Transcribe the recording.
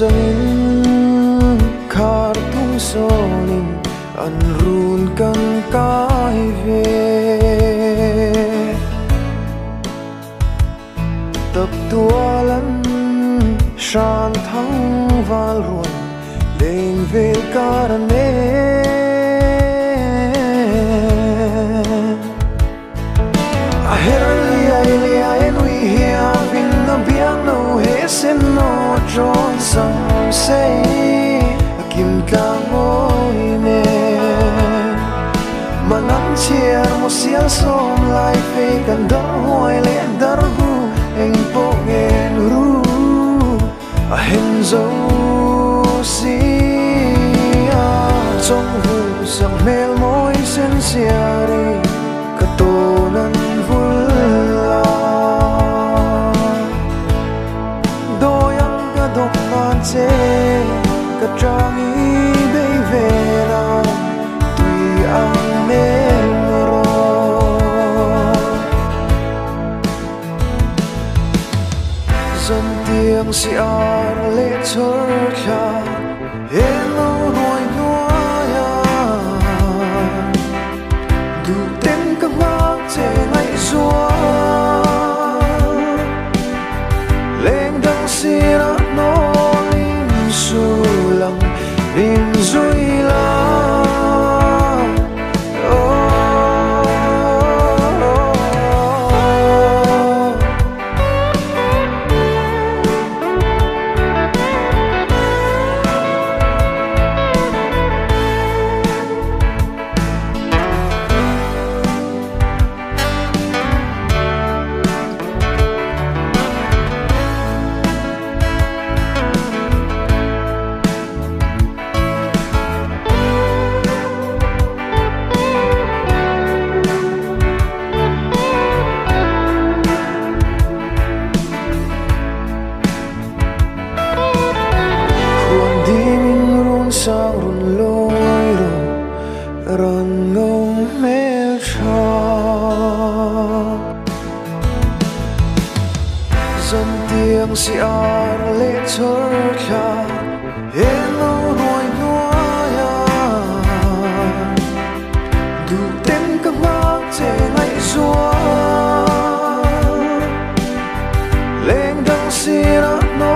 Changin khar tung sonin an run kan kai ve tập tualan shan thang val ruan lên về karane aherli ai ai nui hia vin no piano he sen no John some say kim tlang oi ne manam chiar mo sial som lai fe kan dar hoi le dar bu eng po ngen ru a hen zo si a trong hu sang mel moi sen siari ka to nan vul che ka trangi dei vera tui ang mero zon tiang si ar le chor kha hello noi noya du tem ka mak che ngai zua leng dang sira no lim su lang lim zui la sang run loi ro ran ngom mel cha dần tiếng si ar lệ chor kha hello roi noa du tem ka mak che ngai zua leng dang si ra no